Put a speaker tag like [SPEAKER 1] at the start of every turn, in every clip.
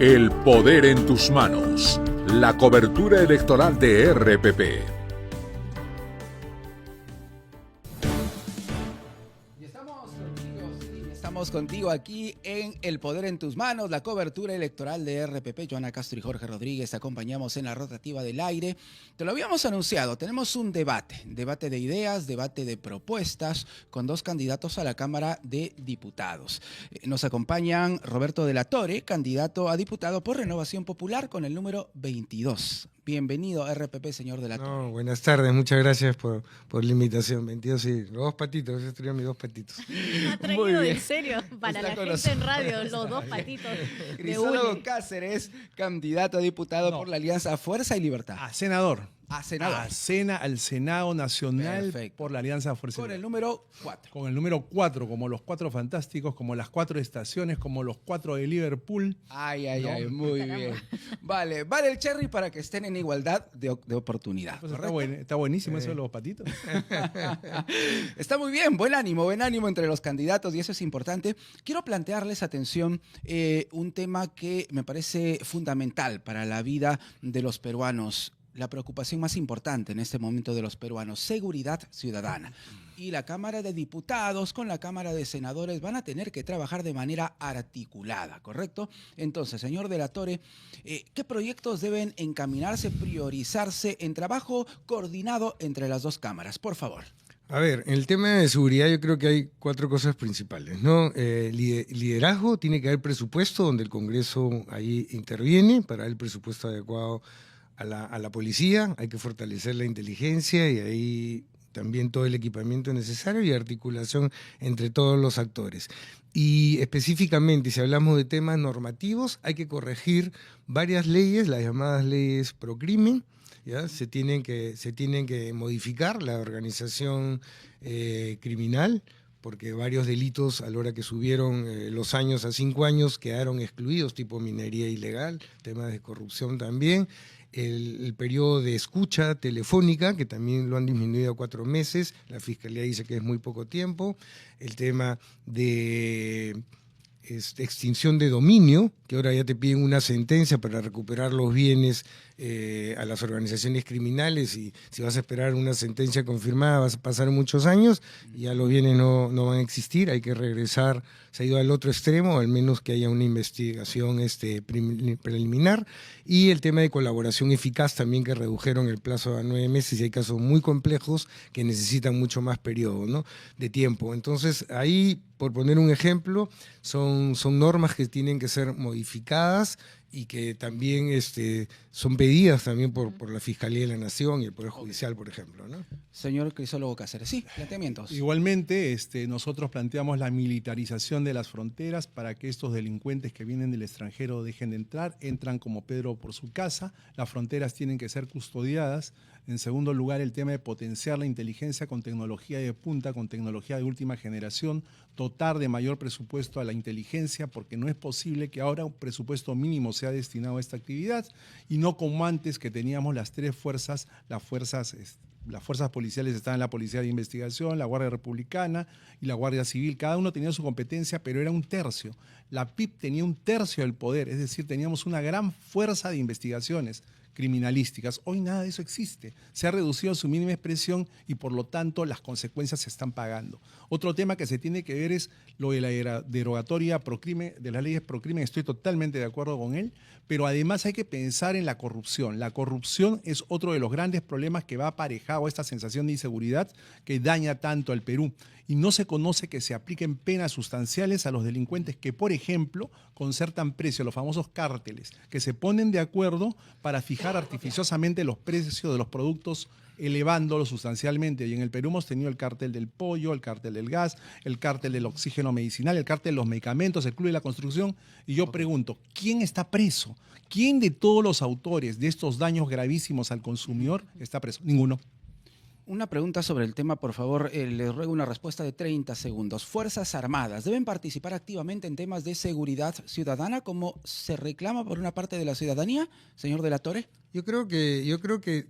[SPEAKER 1] El poder en tus manos. La cobertura electoral de RPP.
[SPEAKER 2] Estamos contigo aquí en El Poder en tus Manos, la cobertura electoral de RPP. Joana Castro y Jorge Rodríguez, acompañamos en la rotativa del aire. Te lo habíamos anunciado, tenemos un debate de ideas, debate de propuestas con dos candidatos a la Cámara de Diputados. Nos acompañan Roberto de la Torre, candidato a diputado por Renovación Popular con el número 22. Bienvenido a RPP, señor de la Torre.
[SPEAKER 3] Buenas tardes, muchas gracias por la invitación. 22, sí, los dos patitos, yo estoy mis dos patitos.
[SPEAKER 4] Ha traído en serio para
[SPEAKER 2] Está
[SPEAKER 4] la
[SPEAKER 2] con
[SPEAKER 4] gente en radio los dos patitos.
[SPEAKER 2] Crisólogo Cáceres, candidato a diputado por la Alianza Fuerza y Libertad.
[SPEAKER 5] A senador.
[SPEAKER 2] A senador.
[SPEAKER 5] Al Senado Nacional.
[SPEAKER 2] Perfecto.
[SPEAKER 5] Por la Alianza Fuerza.
[SPEAKER 2] Con el número 4.
[SPEAKER 5] Con el número 4, como los 4 fantásticos, como las 4 estaciones, como los 4 de Liverpool.
[SPEAKER 2] Ay,
[SPEAKER 5] ¿no?
[SPEAKER 2] muy bien. Vale el cherry para que estén en igualdad de oportunidad.
[SPEAKER 5] Pues está buenísimo eso de los patitos.
[SPEAKER 2] Está muy bien, buen ánimo entre los candidatos y eso es importante. Quiero plantearles, atención, un tema que me parece fundamental para la vida de los peruanos. La preocupación más importante en este momento de los peruanos, seguridad ciudadana. Y la Cámara de Diputados con la Cámara de Senadores van a tener que trabajar de manera articulada, ¿correcto? Entonces, señor de la Torre, ¿qué proyectos deben encaminarse, priorizarse en trabajo coordinado entre las dos cámaras? Por favor.
[SPEAKER 3] A ver, en el tema de seguridad yo creo que hay 4 cosas principales, ¿no? Liderazgo, tiene que haber presupuesto donde el Congreso ahí interviene para el presupuesto adecuado a la policía, hay que fortalecer la inteligencia y ahí también todo el equipamiento necesario y articulación entre todos los actores. Y específicamente, si hablamos de temas normativos, hay que corregir varias leyes, las llamadas leyes procrimen, ¿ya? Se tienen que modificar la organización criminal, porque varios delitos a la hora que subieron los años a 5 años quedaron excluidos, tipo minería ilegal, temas de corrupción también. El periodo de escucha telefónica, que también lo han disminuido a 4 meses, la Fiscalía dice que es muy poco tiempo. El tema de extinción de dominio, que ahora ya te piden una sentencia para recuperar los bienes a las organizaciones criminales, y si vas a esperar una sentencia confirmada vas a pasar muchos años y ya los bienes no van a existir, hay que regresar, se ha ido al otro extremo, al menos que haya una investigación preliminar. Y el tema de colaboración eficaz también, que redujeron el plazo a 9 meses y hay casos muy complejos que necesitan mucho más periodo, ¿no?, de tiempo. Entonces ahí, por poner un ejemplo, son normas que tienen que ser modificadas y que también son pedidas también por la Fiscalía de la Nación y el Poder Judicial, por ejemplo, ¿no?
[SPEAKER 2] Señor Crisólogo Cáceres, sí, planteamientos.
[SPEAKER 5] Igualmente, nosotros planteamos la militarización de las fronteras para que estos delincuentes que vienen del extranjero dejen de entrar, entran como Pedro por su casa, las fronteras tienen que ser custodiadas. En segundo lugar, el tema de potenciar la inteligencia con tecnología de punta, con tecnología de última generación, dotar de mayor presupuesto a la inteligencia, porque no es posible que ahora un presupuesto mínimo sea destinado a esta actividad y no como antes, que teníamos las 3 fuerzas, las fuerzas policiales estaban la Policía de Investigación, la Guardia Republicana y la Guardia Civil. Cada uno tenía su competencia, pero era un tercio. La PIP tenía un tercio del poder, es decir, teníamos una gran fuerza de investigaciones criminalísticas. Hoy nada de eso existe. Se ha reducido a su mínima expresión y por lo tanto las consecuencias se están pagando. Otro tema que se tiene que ver es lo de la derogatoria procrimen, de las leyes procrimen. Estoy totalmente de acuerdo con él, pero además hay que pensar en la corrupción. La corrupción es otro de los grandes problemas que va aparejado a esta sensación de inseguridad que daña tanto al Perú. Y no se conoce que se apliquen penas sustanciales a los delincuentes que, por ejemplo, concertan precios, los famosos cárteles, que se ponen de acuerdo para fijar artificiosamente los precios de los productos, elevándolos sustancialmente. Y en el Perú hemos tenido el cártel del pollo, el cártel del gas, el cártel del oxígeno medicinal, el cártel de los medicamentos, el club de la construcción. Y yo pregunto, ¿quién está preso? ¿Quién de todos los autores de estos daños gravísimos al consumidor está preso? Ninguno.
[SPEAKER 2] Una pregunta sobre el tema, por favor. Les ruego una respuesta de 30 segundos. Fuerzas Armadas, ¿deben participar activamente en temas de seguridad ciudadana como se reclama por una parte de la ciudadanía, señor de la Torre?
[SPEAKER 3] Yo creo que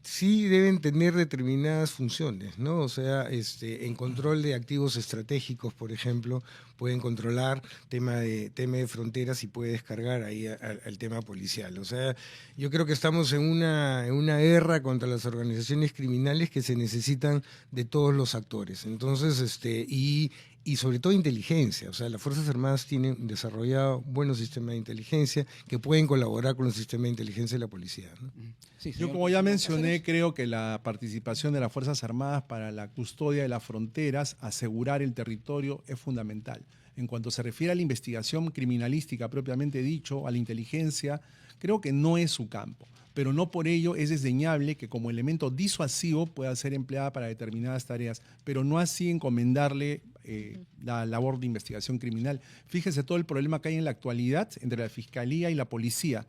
[SPEAKER 3] sí deben tener determinadas funciones, ¿no? O sea, en control de activos estratégicos, por ejemplo, pueden controlar tema de fronteras y puede descargar ahí al tema policial. O sea, yo creo que estamos en una guerra contra las organizaciones criminales que se necesitan de todos los actores. Entonces, y sobre todo inteligencia. O sea, las Fuerzas Armadas tienen desarrollado buenos sistemas de inteligencia que pueden colaborar con los sistemas de inteligencia de la policía, ¿no?
[SPEAKER 2] Sí,
[SPEAKER 5] Yo,
[SPEAKER 2] señor.
[SPEAKER 5] como ya mencioné, creo que la participación de las Fuerzas Armadas para la custodia de las fronteras, asegurar el territorio, es fundamental. En cuanto se refiere a la investigación criminalística propiamente dicho, a la inteligencia, creo que no es su campo. Pero no por ello es desdeñable que como elemento disuasivo pueda ser empleada para determinadas tareas, pero no así encomendarle la labor de investigación criminal. Fíjese todo el problema que hay en la actualidad entre la Fiscalía y la Policía.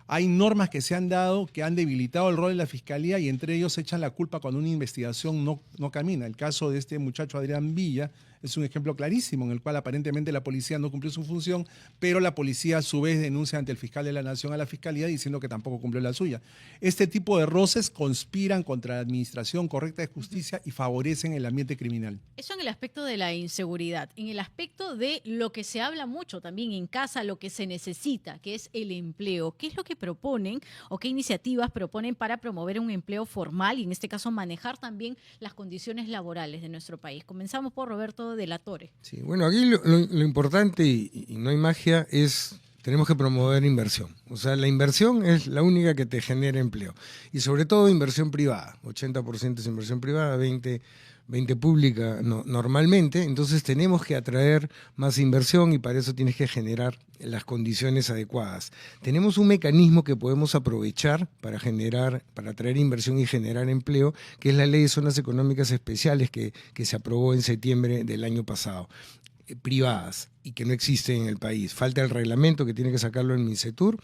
[SPEAKER 5] Hay normas que se han dado que han debilitado el rol de la Fiscalía y entre ellos echan la culpa cuando una investigación no camina. El caso de este muchacho Adrián Villa es un ejemplo clarísimo en el cual aparentemente la policía no cumplió su función, pero la policía a su vez denuncia ante el fiscal de la Nación a la Fiscalía diciendo que tampoco cumplió la suya. Este tipo de roces conspiran contra la administración correcta de justicia y favorecen el ambiente criminal.
[SPEAKER 4] Eso en el aspecto de la inseguridad. En el aspecto de lo que se habla mucho también en casa, lo que se necesita, que es el empleo. ¿Qué es lo que proponen o qué iniciativas proponen para promover un empleo formal y en este caso manejar también las condiciones laborales de nuestro país? Comenzamos por Roberto de la Torre.
[SPEAKER 3] Sí, bueno, aquí lo importante, y no hay magia, es tenemos que promover inversión. O sea, la inversión es la única que te genera empleo. Y sobre todo inversión privada. 80% es inversión privada, 20% pública normalmente. Entonces tenemos que atraer más inversión y para eso tienes que generar las condiciones adecuadas. Tenemos un mecanismo que podemos aprovechar para atraer inversión y generar empleo, que es la Ley de Zonas Económicas Especiales que se aprobó en septiembre del año pasado. Privadas y que no existen en el país. Falta el reglamento que tiene que sacarlo el MINCETUR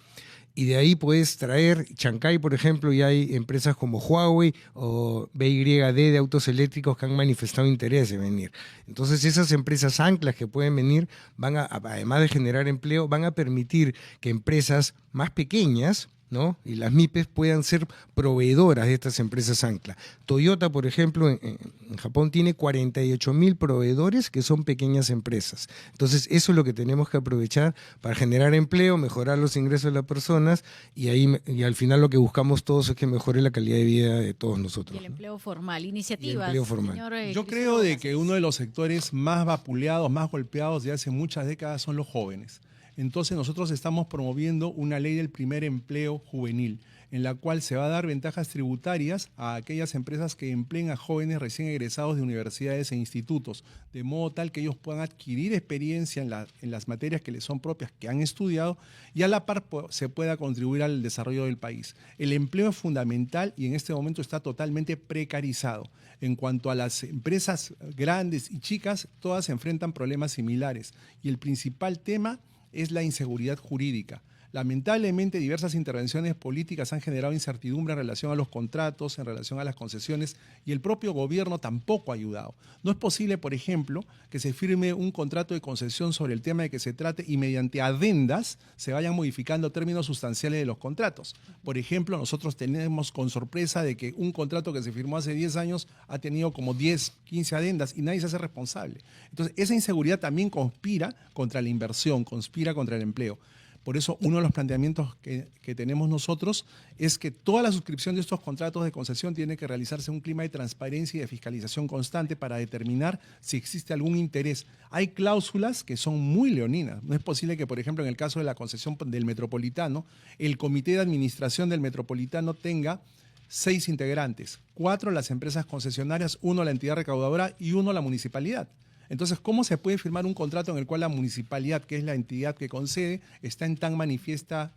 [SPEAKER 3] y de ahí puedes traer, Chancay por ejemplo, y hay empresas como Huawei o BYD de autos eléctricos que han manifestado interés de venir. Entonces esas empresas anclas que pueden venir además de generar empleo, van a permitir que empresas más pequeñas, ¿no? Y las MIPES puedan ser proveedoras de estas empresas ancla. Toyota, por ejemplo, en Japón tiene 48.000 proveedores que son pequeñas empresas. Entonces, eso es lo que tenemos que aprovechar para generar empleo, mejorar los ingresos de las personas y al final lo que buscamos todos es que mejore la calidad de vida de todos nosotros.
[SPEAKER 4] Y el empleo formal. Iniciativas.
[SPEAKER 3] empleo formal.
[SPEAKER 4] Señor,
[SPEAKER 5] Yo creo de que uno de los sectores más vapuleados, más golpeados de hace muchas décadas son los jóvenes. Entonces nosotros estamos promoviendo una ley del primer empleo juvenil, en la cual se va a dar ventajas tributarias a aquellas empresas que empleen a jóvenes recién egresados de universidades e institutos, de modo tal que ellos puedan adquirir experiencia en las materias que les son propias, que han estudiado, y a la par se pueda contribuir al desarrollo del país. El empleo es fundamental y en este momento está totalmente precarizado. En cuanto a las empresas grandes y chicas, todas enfrentan problemas similares, y el principal tema es la inseguridad jurídica. Lamentablemente, diversas intervenciones políticas han generado incertidumbre en relación a los contratos, en relación a las concesiones, y el propio gobierno tampoco ha ayudado. No es posible, por ejemplo, que se firme un contrato de concesión sobre el tema de que se trate y mediante adendas se vayan modificando términos sustanciales de los contratos. Por ejemplo, nosotros tenemos con sorpresa de que un contrato que se firmó hace 10 años ha tenido como 10, 15 adendas y nadie se hace responsable. Entonces, esa inseguridad también conspira contra la inversión, conspira contra el empleo. Por eso, uno de los planteamientos que tenemos nosotros es que toda la suscripción de estos contratos de concesión tiene que realizarse en un clima de transparencia y de fiscalización constante para determinar si existe algún interés. Hay cláusulas que son muy leoninas. No es posible que, por ejemplo, en el caso de la concesión del Metropolitano, el comité de administración del Metropolitano tenga 6 integrantes, 4 las empresas concesionarias, 1 la entidad recaudadora y 1 la municipalidad. Entonces, ¿cómo se puede firmar un contrato en el cual la municipalidad, que es la entidad que concede, está en tan manifiesta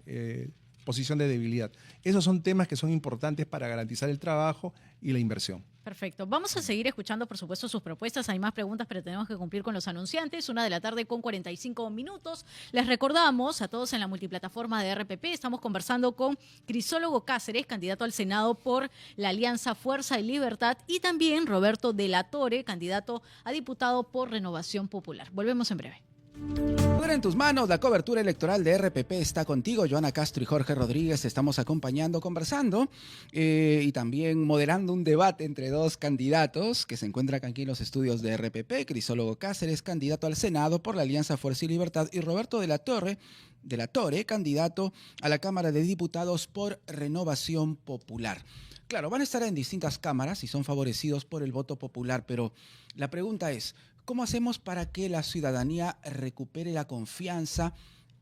[SPEAKER 5] posición de debilidad? Esos son temas que son importantes para garantizar el trabajo y la inversión.
[SPEAKER 4] Perfecto. Vamos a seguir escuchando, por supuesto, sus propuestas. Hay más preguntas, pero tenemos que cumplir con los anunciantes. 1:45 p.m. Les recordamos a todos en la multiplataforma de RPP. Estamos conversando con Crisólogo Cáceres, candidato al Senado por la Alianza Fuerza y Libertad, y también Roberto de la Torre, candidato a diputado por Renovación Popular. Volvemos en breve.
[SPEAKER 2] Poder en tus manos, la cobertura electoral de RPP está contigo. Joana Castro y Jorge Rodríguez estamos acompañando, conversando y también moderando un debate entre dos candidatos que se encuentran aquí en los estudios de RPP. Crisólogo Cáceres, candidato al Senado por la Alianza Fuerza y Libertad, y Roberto de la Torre, candidato a la Cámara de Diputados por Renovación Popular. Claro, van a estar en distintas cámaras y son favorecidos por el voto popular, pero la pregunta es, ¿cómo hacemos para que la ciudadanía recupere la confianza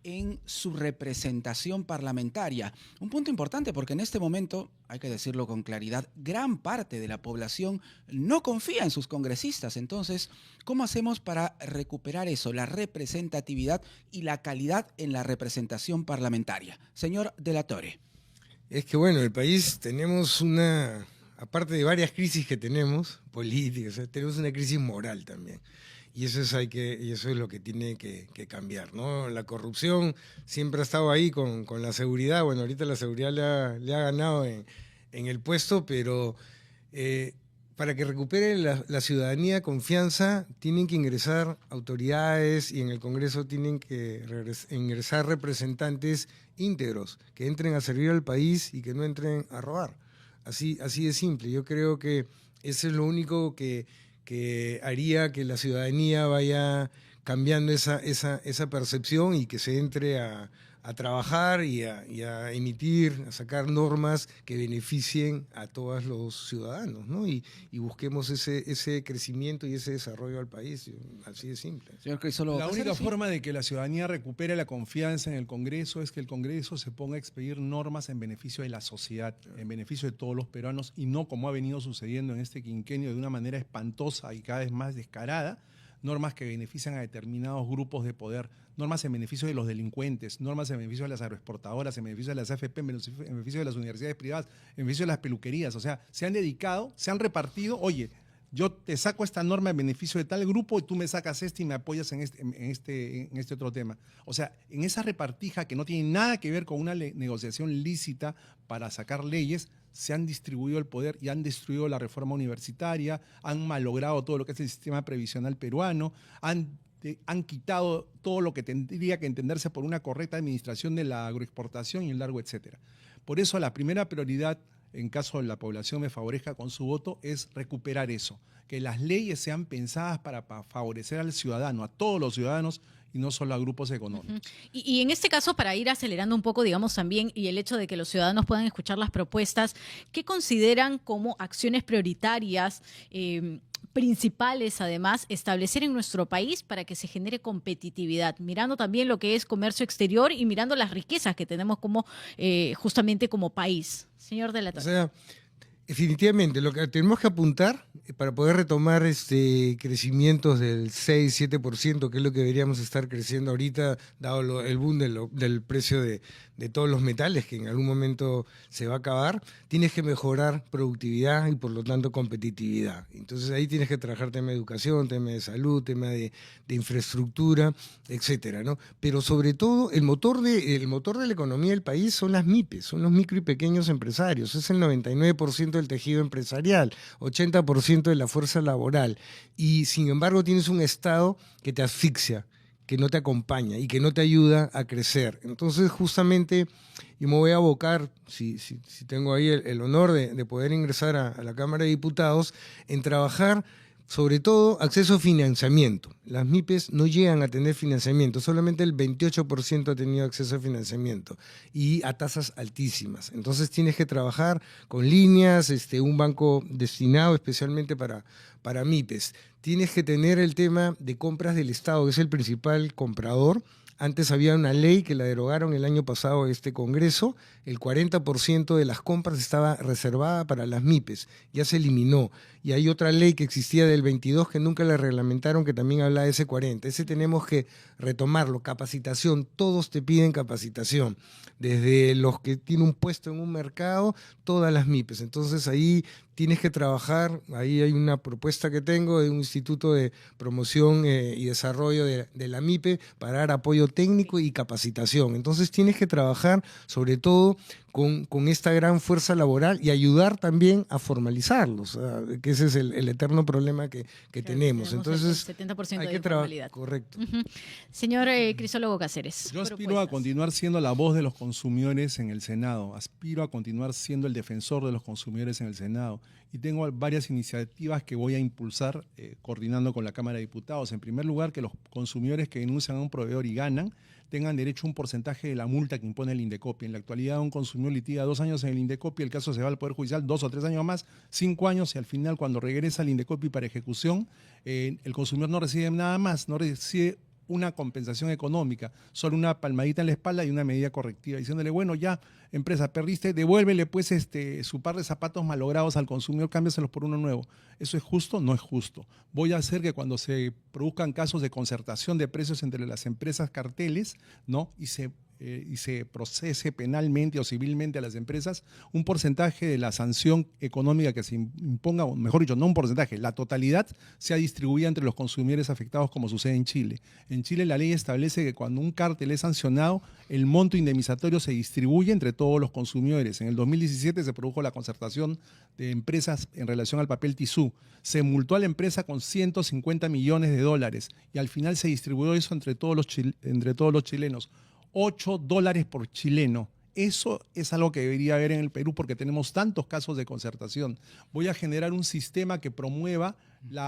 [SPEAKER 2] en su representación parlamentaria? Un punto importante porque en este momento, hay que decirlo con claridad, gran parte de la población no confía en sus congresistas. Entonces, ¿cómo hacemos para recuperar eso, la representatividad y la calidad en la representación parlamentaria? Señor de la Torre.
[SPEAKER 3] Es que bueno, el país tenemos aparte de varias crisis que tenemos, políticas, tenemos una crisis moral también. Y eso es lo que tiene que cambiar, ¿no? La corrupción siempre ha estado ahí con la seguridad. Bueno, ahorita la seguridad le ha ganado en el puesto, pero para que recupere la ciudadanía confianza, tienen que ingresar autoridades y en el Congreso tienen que ingresar representantes íntegros, que entren a servir al país y que no entren a robar. Así de simple. Yo creo que eso es lo único que haría que la ciudadanía vaya cambiando esa percepción y que se entre a trabajar y a emitir, a sacar normas que beneficien a todos los ciudadanos, ¿no? Y busquemos ese crecimiento y ese desarrollo al país, así de simple.
[SPEAKER 2] Señor Crisólogo,
[SPEAKER 5] La única forma de que la ciudadanía recupere la confianza en el Congreso es que el Congreso se ponga a expedir normas en beneficio de la sociedad, en beneficio de todos los peruanos, y no como ha venido sucediendo en este quinquenio de una manera espantosa y cada vez más descarada, normas que benefician a determinados grupos de poder, normas en beneficio de los delincuentes, normas en beneficio de las agroexportadoras, en beneficio de las AFP, en beneficio de las universidades privadas, en beneficio de las peluquerías. O sea, se han dedicado, se han repartido, oye, yo te saco esta norma en beneficio de tal grupo y tú me sacas y me apoyas en este otro tema. O sea, en esa repartija que no tiene nada que ver con una negociación lícita para sacar leyes, se han distribuido el poder y han destruido la reforma universitaria, han malogrado todo lo que es el sistema previsional peruano, han quitado todo lo que tendría que entenderse por una correcta administración de la agroexportación y el largo etcétera. Por eso la primera prioridad, en caso de la población me favorezca con su voto, es recuperar eso, que las leyes sean pensadas para favorecer al ciudadano, a todos los ciudadanos, y no solo a grupos económicos.
[SPEAKER 4] Y en este caso, para ir acelerando un poco, digamos, también, y el hecho de que los ciudadanos puedan escuchar las propuestas, ¿qué consideran como acciones prioritarias, principales, además, establecer en nuestro país para que se genere competitividad, mirando también lo que es comercio exterior y mirando las riquezas que tenemos como justamente como país? Señor de la Torre.
[SPEAKER 3] O sea, definitivamente, lo que tenemos que apuntar para poder retomar crecimientos del 6-7%, que es lo que deberíamos estar creciendo ahorita, dado el boom del precio de todos los metales, que en algún momento se va a acabar, tienes que mejorar productividad y por lo tanto competitividad. Entonces ahí tienes que trabajar tema de educación, tema de salud, tema de infraestructura, etcétera, ¿no? Pero sobre todo el motor de la economía del país son las MIPES, son los micro y pequeños empresarios, es el 99% del tejido empresarial, 80% de la fuerza laboral, y sin embargo tienes un Estado que te asfixia, que no te acompaña y que no te ayuda a crecer. Entonces, justamente, yo me voy a abocar, si tengo ahí el honor de poder ingresar a la Cámara de Diputados, en trabajar sobre todo acceso a financiamiento. Las MIPES no llegan a tener financiamiento, solamente el 28% ha tenido acceso a financiamiento y a tasas altísimas. Entonces tienes que trabajar con líneas, un banco destinado especialmente para MIPES. Tienes que tener el tema de compras del Estado, que es el principal comprador. Antes había una ley que la derogaron el año pasado en este Congreso, el 40% de las compras estaba reservada para las MIPES, ya se eliminó. Y hay otra ley que existía del 22 que nunca la reglamentaron, que también habla de ese 40. Ese tenemos que retomarlo, capacitación, todos te piden capacitación, desde los que tienen un puesto en un mercado, todas las MIPES. Entonces ahí tienes que trabajar, ahí hay una propuesta que tengo de un instituto de promoción y desarrollo de la MIPE para dar apoyo técnico y capacitación. Entonces tienes que trabajar sobre todo con esta gran fuerza laboral y ayudar también a formalizarlos, que ese es el eterno problema que tenemos. Entonces,
[SPEAKER 4] el 70%
[SPEAKER 3] hay
[SPEAKER 4] de
[SPEAKER 3] que trabajar.
[SPEAKER 4] informalidad.
[SPEAKER 3] Correcto.
[SPEAKER 4] Señor Crisólogo Cáceres.
[SPEAKER 5] Yo aspiro a
[SPEAKER 4] propuestas.
[SPEAKER 5] continuar siendo la voz de los consumidores en el Senado, aspiro a continuar siendo el defensor de los consumidores en el Senado y tengo varias iniciativas que voy a impulsar coordinando con la Cámara de Diputados. En primer lugar, que los consumidores que denuncian a un proveedor y ganan tengan derecho a un porcentaje de la multa que impone el Indecopi. En la actualidad, un consumidor litiga 2 años en el Indecopi, el caso se va al Poder Judicial 2 o 3 años más, 5 años, y al final, cuando regresa al Indecopi para ejecución, el consumidor no recibe nada más, no recibe una compensación económica, solo una palmadita en la espalda y una medida correctiva, diciéndole, bueno, ya, empresa, perdiste, devuélvele pues su par de zapatos malogrados al consumidor, cámbiaselos por uno nuevo. ¿Eso es justo? No es justo. Voy a hacer que cuando se produzcan casos de concertación de precios entre las empresas carteles, ¿no? y se procese penalmente o civilmente a las empresas, un porcentaje de la sanción económica que se imponga, o mejor dicho, no un porcentaje, la totalidad sea distribuida entre los consumidores afectados, como sucede en Chile. En Chile la ley establece que cuando un cártel es sancionado, el monto indemnizatorio se distribuye entre todos los consumidores. En el 2017 se produjo la concertación de empresas en relación al papel tisú. Se multó a la empresa con $150 millones y al final se distribuyó eso entre todos los chilenos. $8 por chileno. Eso es algo que debería haber en el Perú porque tenemos tantos casos de concertación. Voy a generar un sistema que promueva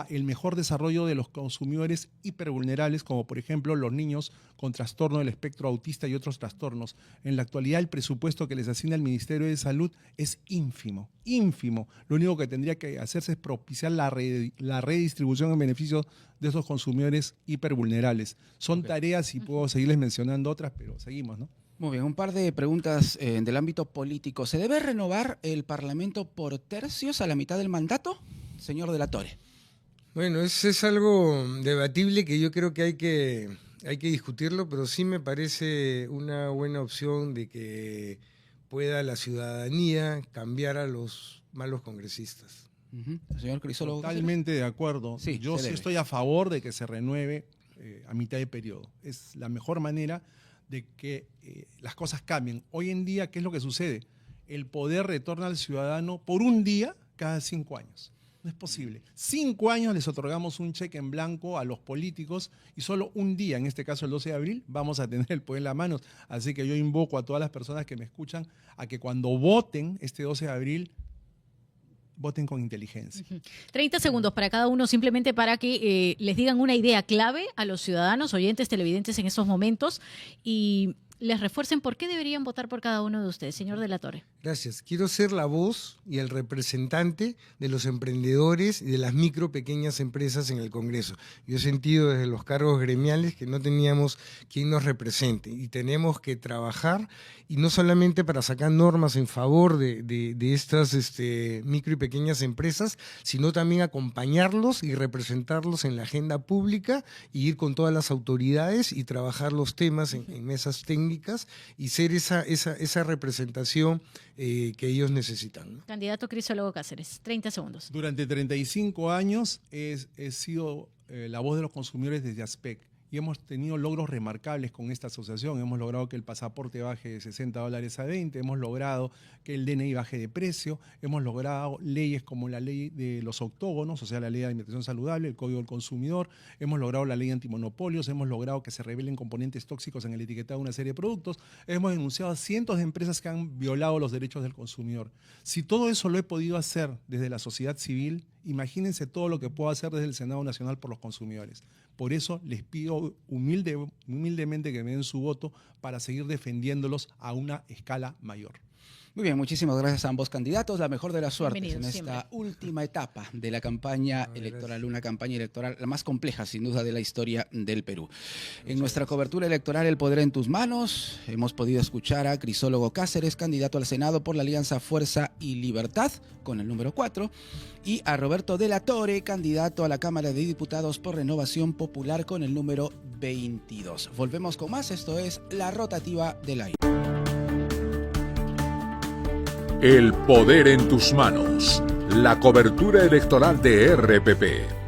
[SPEAKER 5] el mejor desarrollo de los consumidores hipervulnerables, como por ejemplo los niños con trastorno del espectro autista y otros trastornos. En la actualidad el presupuesto que les asigna el Ministerio de Salud es ínfimo, ínfimo. Lo único que tendría que hacerse es propiciar la redistribución en beneficio de esos consumidores hipervulnerables. Son tareas y puedo seguirles mencionando otras, pero seguimos, ¿no?
[SPEAKER 2] Muy bien, un par de preguntas del ámbito político. ¿Se debe renovar el Parlamento por tercios a la mitad del mandato, señor de la Torre?
[SPEAKER 3] Bueno, eso es algo debatible que yo creo que hay que discutirlo, pero sí me parece una buena opción de que pueda la ciudadanía cambiar a los malos congresistas.
[SPEAKER 2] Señor Crisólogo.
[SPEAKER 5] Totalmente de acuerdo.
[SPEAKER 2] Sí,
[SPEAKER 5] yo sí estoy a favor de que se renueve a mitad de periodo. Es la mejor manera de que las cosas cambien. Hoy en día, ¿qué es lo que sucede? El poder retorna al ciudadano por un día cada 5 años. No es posible. 5 años les otorgamos un cheque en blanco a los políticos y solo un día, en este caso el 12 de abril, vamos a tener el poder en las manos. Así que yo invoco a todas las personas que me escuchan a que cuando voten este 12 de abril, voten con inteligencia.
[SPEAKER 4] 30 segundos para cada uno, simplemente para que les digan una idea clave a los ciudadanos, oyentes, televidentes en estos momentos y les refuercen por qué deberían votar por cada uno de ustedes. Señor de la Torre.
[SPEAKER 3] Gracias. Quiero ser la voz y el representante de los emprendedores y de las micro, pequeñas empresas en el Congreso. Yo he sentido desde los cargos gremiales que no teníamos quien nos represente y tenemos que trabajar, y no solamente para sacar normas en favor de estas micro y pequeñas empresas, sino también acompañarlos y representarlos en la agenda pública y ir con todas las autoridades y trabajar los temas en mesas técnicas y ser esa representación que ellos necesitan, ¿no?
[SPEAKER 4] Candidato Crisólogo Cáceres, 30 segundos.
[SPEAKER 5] Durante 35 años he sido la voz de los consumidores desde ASPEC y hemos tenido logros remarcables con esta asociación. Hemos logrado que el pasaporte baje de $60 a 20, hemos logrado que el DNI baje de precio, hemos logrado leyes como la ley de los octógonos, o sea, la ley de alimentación saludable, el Código del Consumidor, hemos logrado la ley antimonopolios, hemos logrado que se revelen componentes tóxicos en el etiquetado de una serie de productos, hemos denunciado a cientos de empresas que han violado los derechos del consumidor. Si todo eso lo he podido hacer desde la sociedad civil, imagínense todo lo que puedo hacer desde el Senado Nacional por los consumidores. Por eso les pido humildemente que me den su voto para seguir defendiéndolos a una escala mayor.
[SPEAKER 2] Muy bien, muchísimas gracias a ambos candidatos. La mejor de las suertes en
[SPEAKER 4] Bienvenidos,
[SPEAKER 2] esta
[SPEAKER 4] siempre.
[SPEAKER 2] última etapa de la campaña electoral, una campaña electoral la más compleja, sin duda, de la historia del Perú. En nuestra cobertura electoral El Poder en tus Manos, hemos podido escuchar a Crisólogo Cáceres, candidato al Senado por la Alianza Fuerza y Libertad, con el número 4, y a Roberto de la Torre, candidato a la Cámara de Diputados por Renovación Popular, con el número 22. Volvemos con más, esto es La Rotativa del Aire.
[SPEAKER 1] El poder en tus manos. la cobertura electoral de RPP.